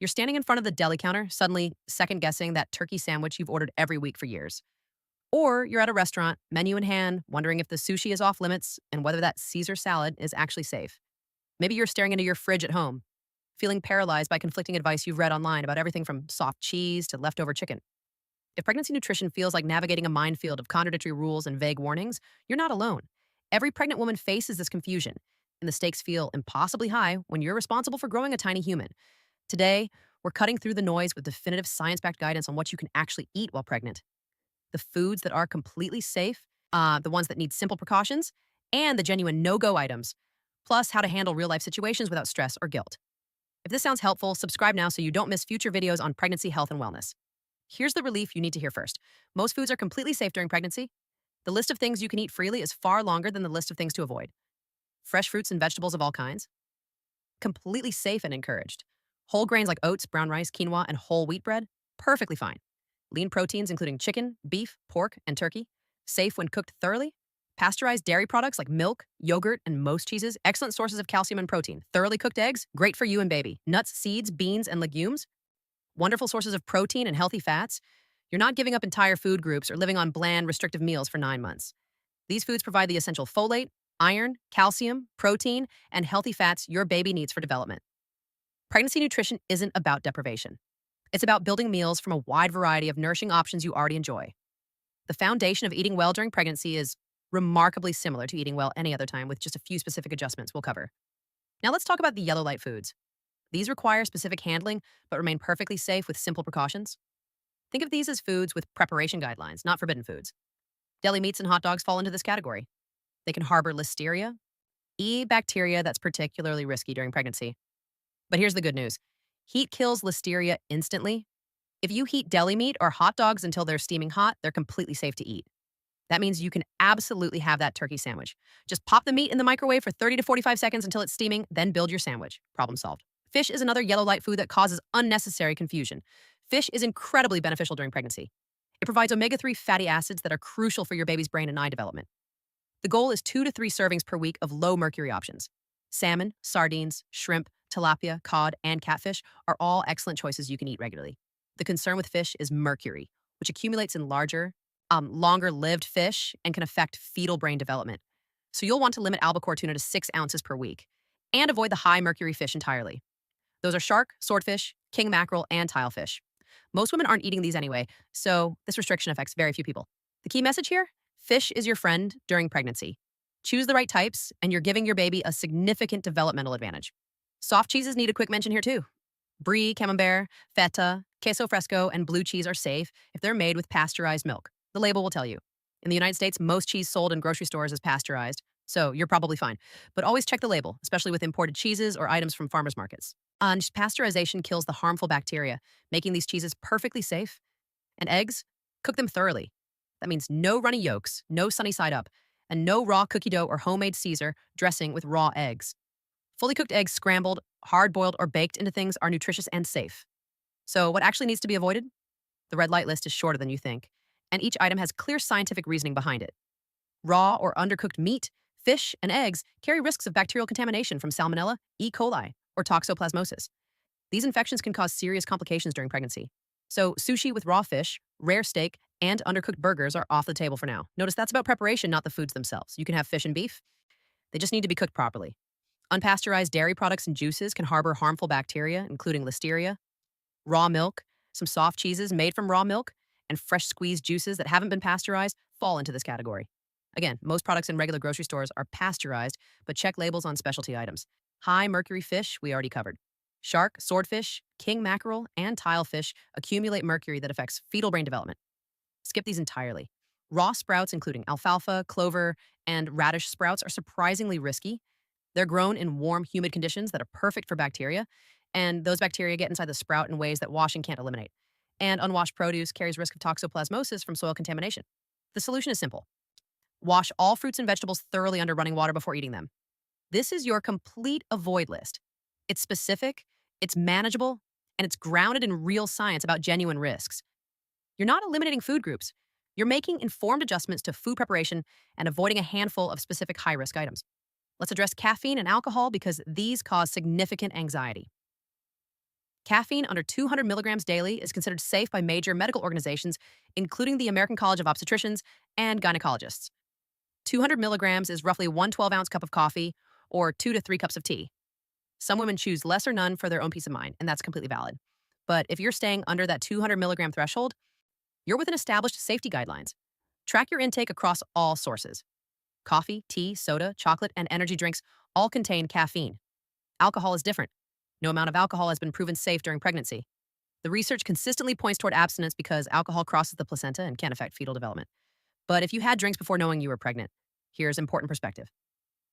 You're standing in front of the deli counter, suddenly second guessing that turkey sandwich you've ordered every week for years. Or you're at a restaurant, menu in hand, wondering if the sushi is off limits and whether that Caesar salad is actually safe. Maybe you're staring into your fridge at home, feeling paralyzed by conflicting advice you've read online about everything from soft cheese to leftover chicken. If pregnancy nutrition feels like navigating a minefield of contradictory rules and vague warnings, you're not alone. Every pregnant woman faces this confusion, and the stakes feel impossibly high when you're responsible for growing a tiny human. Today, we're cutting through the noise with definitive science backed guidance on what you can actually eat while pregnant, the foods that are completely safe, the ones that need simple precautions, and the genuine no go items, plus how to handle real life situations without stress or guilt. If this sounds helpful, subscribe now so you don't miss future videos on pregnancy health and wellness. Here's the relief you need to hear first. Most foods are completely safe during pregnancy. The list of things you can eat freely is far longer than the list of things to avoid. Fresh fruits and vegetables of all kinds, completely safe and encouraged. Whole grains like oats, brown rice, quinoa, and whole wheat bread, perfectly fine. Lean proteins including chicken, beef, pork, and turkey, safe when cooked thoroughly. Pasteurized dairy products like milk, yogurt, and most cheeses, excellent sources of calcium and protein. Thoroughly cooked eggs, great for you and baby. Nuts, seeds, beans, and legumes, wonderful sources of protein and healthy fats. You're not giving up entire food groups or living on bland, restrictive meals for 9 months. These foods provide the essential folate, iron, calcium, protein, and healthy fats your baby needs for development. Pregnancy nutrition isn't about deprivation. It's about building meals from a wide variety of nourishing options you already enjoy. The foundation of eating well during pregnancy is remarkably similar to eating well any other time, with just a few specific adjustments we'll cover. Now let's talk about the yellow light foods. These require specific handling but remain perfectly safe with simple precautions. Think of these as foods with preparation guidelines, not forbidden foods. Deli meats and hot dogs fall into this category. They can harbor listeria, bacteria that's particularly risky during pregnancy. But here's the good news. Heat kills listeria instantly. If you heat deli meat or hot dogs until they're steaming hot, they're completely safe to eat. That means you can absolutely have that turkey sandwich. Just pop the meat in the microwave for 30 to 45 seconds until it's steaming, then build your sandwich. Problem solved. Fish is another yellow light food that causes unnecessary confusion. Fish is incredibly beneficial during pregnancy. It provides omega-3 fatty acids that are crucial for your baby's brain and eye development. The goal is 2 to 3 servings per week of low mercury options. Salmon, sardines, shrimp, tilapia, cod, and catfish are all excellent choices you can eat regularly. The concern with fish is mercury, which accumulates in longer-lived fish and can affect fetal brain development. So you'll want to limit albacore tuna to 6 ounces per week and avoid the high mercury fish entirely. Those are shark, swordfish, king mackerel, and tilefish. Most women aren't eating these anyway, so this restriction affects very few people. The key message here? Fish is your friend during pregnancy. Choose the right types, and you're giving your baby a significant developmental advantage. Soft cheeses need a quick mention here too. Brie, camembert, feta, queso fresco, and blue cheese are safe if they're made with pasteurized milk. The label will tell you. In the United States, most cheese sold in grocery stores is pasteurized, so you're probably fine. But always check the label, especially with imported cheeses or items from farmers markets. Pasteurization kills the harmful bacteria, making these cheeses perfectly safe. And eggs, cook them thoroughly. That means no runny yolks, no sunny side up, and no raw cookie dough or homemade Caesar dressing with raw eggs. Fully cooked eggs scrambled, hard-boiled, or baked into things are nutritious and safe. So what actually needs to be avoided? The red light list is shorter than you think, and each item has clear scientific reasoning behind it. Raw or undercooked meat, fish, and eggs carry risks of bacterial contamination from Salmonella, E. coli, or toxoplasmosis. These infections can cause serious complications during pregnancy. So sushi with raw fish, rare steak, and undercooked burgers are off the table for now. Notice that's about preparation, not the foods themselves. You can have fish and beef. They just need to be cooked properly. Unpasteurized dairy products and juices can harbor harmful bacteria, including listeria. Raw milk, some soft cheeses made from raw milk, and fresh squeezed juices that haven't been pasteurized fall into this category. Again, most products in regular grocery stores are pasteurized, but check labels on specialty items. High mercury fish, we already covered. Shark, swordfish, king mackerel, and tilefish accumulate mercury that affects fetal brain development. Skip these entirely. Raw sprouts, including alfalfa, clover, and radish sprouts, are surprisingly risky. They're grown in warm, humid conditions that are perfect for bacteria, and those bacteria get inside the sprout in ways that washing can't eliminate. And unwashed produce carries risk of toxoplasmosis from soil contamination. The solution is simple. Wash all fruits and vegetables thoroughly under running water before eating them. This is your complete avoid list. It's specific, it's manageable, and it's grounded in real science about genuine risks. You're not eliminating food groups. You're making informed adjustments to food preparation and avoiding a handful of specific high-risk items. Let's address caffeine and alcohol because these cause significant anxiety. Caffeine under 200 milligrams daily is considered safe by major medical organizations, including the American College of Obstetricians and Gynecologists. 200 milligrams is roughly one 12-ounce cup of coffee or 2 to 3 cups of tea. Some women choose less or none for their own peace of mind, and that's completely valid. But if you're staying under that 200 milligram threshold, you're within established safety guidelines. Track your intake across all sources. Coffee, tea, soda, chocolate, and energy drinks all contain caffeine. Alcohol is different. No amount of alcohol has been proven safe during pregnancy. The research consistently points toward abstinence because alcohol crosses the placenta and can affect fetal development. But if you had drinks before knowing you were pregnant, here's important perspective.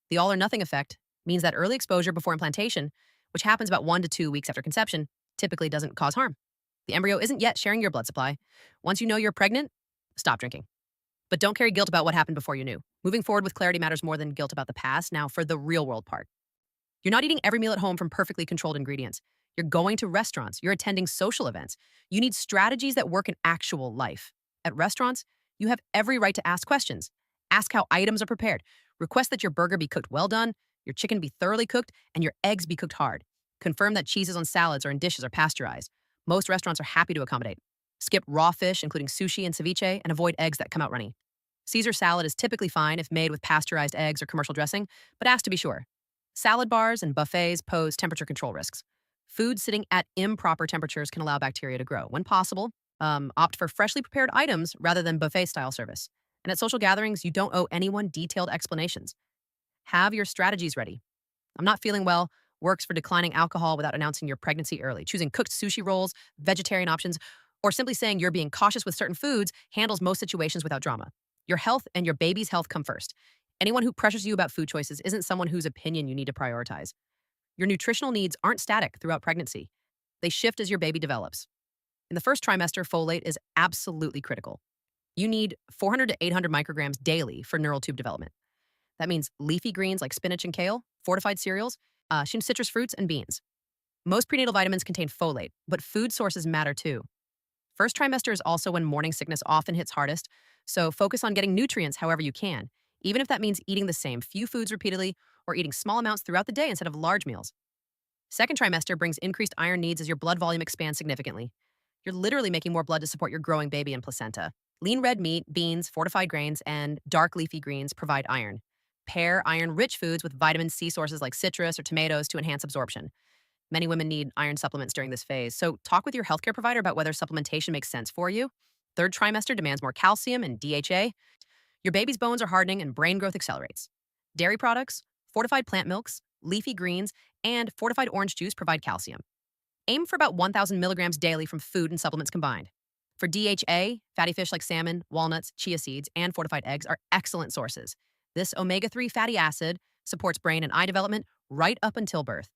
The all or nothing effect means that early exposure before implantation, which happens about 1 to 2 weeks after conception, typically doesn't cause harm. The embryo isn't yet sharing your blood supply. Once you know you're pregnant, stop drinking. But don't carry guilt about what happened before you knew. Moving forward with clarity matters more than guilt about the past. Now, for the real world part. You're not eating every meal at home from perfectly controlled ingredients. You're going to restaurants. You're attending social events. You need strategies that work in actual life. At restaurants, you have every right to ask questions. Ask how items are prepared. Request that your burger be cooked well done, your chicken be thoroughly cooked, and your eggs be cooked hard. Confirm that cheeses on salads or in dishes are pasteurized. Most restaurants are happy to accommodate. Skip raw fish, including sushi and ceviche, and avoid eggs that come out runny. Caesar salad is typically fine if made with pasteurized eggs or commercial dressing, but ask to be sure. Salad bars and buffets pose temperature control risks. Food sitting at improper temperatures can allow bacteria to grow. When possible, opt for freshly prepared items rather than buffet-style service. And at social gatherings, you don't owe anyone detailed explanations. Have your strategies ready. I'm not feeling well works for declining alcohol without announcing your pregnancy early. Choosing cooked sushi rolls, vegetarian options, or simply saying you're being cautious with certain foods handles most situations without drama. Your health and your baby's health come first. Anyone who pressures you about food choices isn't someone whose opinion you need to prioritize. Your nutritional needs aren't static throughout pregnancy. They shift as your baby develops. In the first trimester, folate is absolutely critical. You need 400 to 800 micrograms daily for neural tube development. That means leafy greens like spinach and kale, fortified cereals, citrus fruits, and beans. Most prenatal vitamins contain folate, but food sources matter too. First trimester is also when morning sickness often hits hardest, so focus on getting nutrients however you can, even if that means eating the same few foods repeatedly or eating small amounts throughout the day instead of large meals. Second trimester brings increased iron needs as your blood volume expands significantly. You're literally making more blood to support your growing baby and placenta. Lean red meat, beans, fortified grains, and dark leafy greens provide iron. Pair iron-rich foods with vitamin C sources like citrus or tomatoes to enhance absorption. Many women need iron supplements during this phase, so talk with your healthcare provider about whether supplementation makes sense for you. Third trimester demands more calcium and DHA. Your baby's bones are hardening and brain growth accelerates. Dairy products, fortified plant milks, leafy greens, and fortified orange juice provide calcium. Aim for about 1,000 milligrams daily from food and supplements combined. For DHA, fatty fish like salmon, walnuts, chia seeds, and fortified eggs are excellent sources. This omega-3 fatty acid supports brain and eye development right up until birth.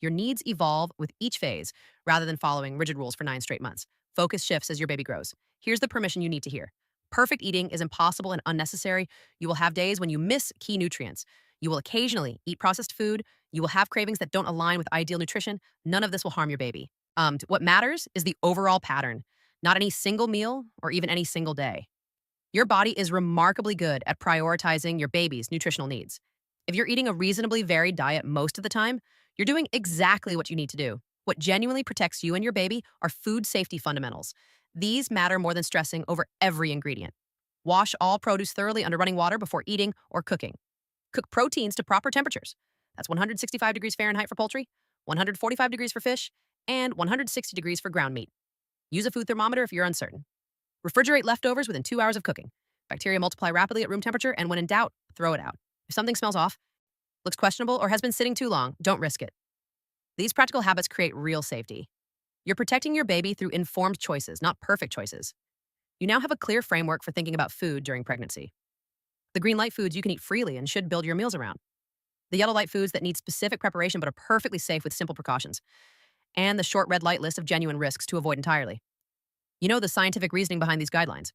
Your needs evolve with each phase rather than following rigid rules for 9 straight months. Focus shifts as your baby grows. Here's the permission you need to hear. Perfect eating is impossible and unnecessary. You will have days when you miss key nutrients. You will occasionally eat processed food. You will have cravings that don't align with ideal nutrition. None of this will harm your baby. What matters is the overall pattern, not any single meal or even any single day. Your body is remarkably good at prioritizing your baby's nutritional needs. If you're eating a reasonably varied diet most of the time, you're doing exactly what you need to do. What genuinely protects you and your baby are food safety fundamentals. These matter more than stressing over every ingredient. Wash all produce thoroughly under running water before eating or cooking. Cook proteins to proper temperatures. That's 165 degrees Fahrenheit for poultry, 145 degrees for fish, and 160 degrees for ground meat. Use a food thermometer if you're uncertain. Refrigerate leftovers within 2 hours of cooking. Bacteria multiply rapidly at room temperature, and when in doubt, throw it out. If something smells off, looks questionable, or has been sitting too long, don't risk it. These practical habits create real safety. You're protecting your baby through informed choices, not perfect choices. You now have a clear framework for thinking about food during pregnancy. The green light foods you can eat freely and should build your meals around. The yellow light foods that need specific preparation but are perfectly safe with simple precautions. And the short red light list of genuine risks to avoid entirely. You know the scientific reasoning behind these guidelines.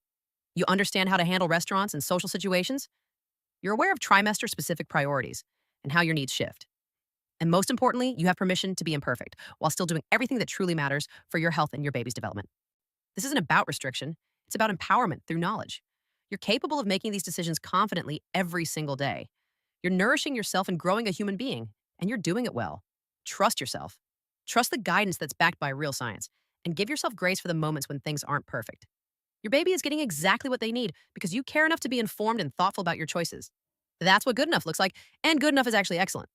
You understand how to handle restaurants and social situations. You're aware of trimester-specific priorities and how your needs shift. And most importantly, you have permission to be imperfect while still doing everything that truly matters for your health and your baby's development. This isn't about restriction. It's about empowerment through knowledge. You're capable of making these decisions confidently every single day. You're nourishing yourself and growing a human being, and you're doing it well. Trust yourself. Trust the guidance that's backed by real science, and give yourself grace for the moments when things aren't perfect. Your baby is getting exactly what they need because you care enough to be informed and thoughtful about your choices. That's what good enough looks like, and good enough is actually excellent.